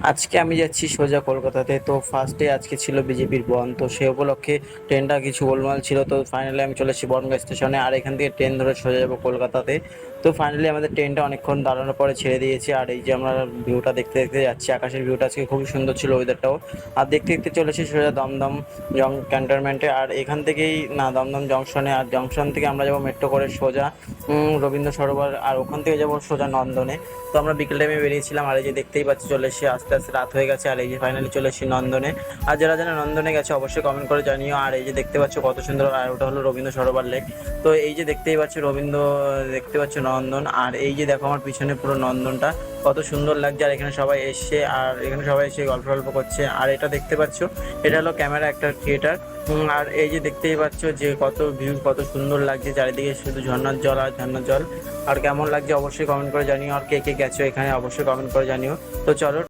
আজকে আমি যাচ্ছি সোজা কলকাতাতে। তো ফার্স্টে আজকে ছিল বিজেপির বন, তো সে উপলক্ষে ট্রেনটা কিছু গোলমাল ছিল। তো ফাইনালি আমি চলে এসেছি বনগাঁ স্টেশনে, আর এখান থেকে ট্রেন ধরে সোজা যাবো কলকাতাতে। তো ফাইনালি আমাদের ট্রেনটা অনেকক্ষণ দাঁড়ানোর পরে ছেড়ে দিয়েছে। আর এই যে আমরা ভিউটা দেখতে দেখতে যাচ্ছি, আকাশের ভিউটা আজকে খুবই সুন্দর ছিল, ওয়েদারটাও। আর দেখতে দেখতে চলে এসেছি সোজা দমদম ক্যান্টনমেন্টে। আর এখান থেকেই না, দমদম জংশনে, আর জংশন থেকে আমরা যাবো মেট্রো করে সোজা রবীন্দ্র সরোবর, আর ওখান থেকে যাবো সোজা নন্দনে। তো আমরা বিকেল টাইমে বেরিয়েছিলাম, আর এই যে দেখতেই পাচ্ছি চলে এসেছি, আস্তে আস্তে রাত হয়ে গেছে। আর এই যে ফাইনালি চলে এসেছি নন্দনে। আর যারা যারা নন্দনে গেছে অবশ্যই কমেন্ট করে জানিও। আর এই যে দেখতে পাচ্ছ কত সুন্দর, আর ওটা হলো রবীন্দ্র সরোবর লেক। তো এই যে দেখতেই পাচ্ছ রবীন্দ্র, দেখতে পাচ্ছ নন্দন। আর এই যে দেখো আমার পিছনে পুরো নন্দনটা কত সুন্দর লাগছে। আর এখানে সবাই এসছে, আর এখানে সবাই এসে গল্প টল্প করছে। আর এটা দেখতে পাচ্ছ, এটা হলো ক্যামেরা একটা থিয়েটার। আর এই যে দেখতেই পাচ্ছ যে কত ভিউ, কত সুন্দর লাগছে চারিদিকে, শুধু ঝর্ণার জল আর ঝর্ণার জল। আর কেমন লাগছে অবশ্যই কমেন্ট করে জানিও, আর কে কে গেছো এখানে অবশ্যই কমেন্ট করে জানিও। তো চলো।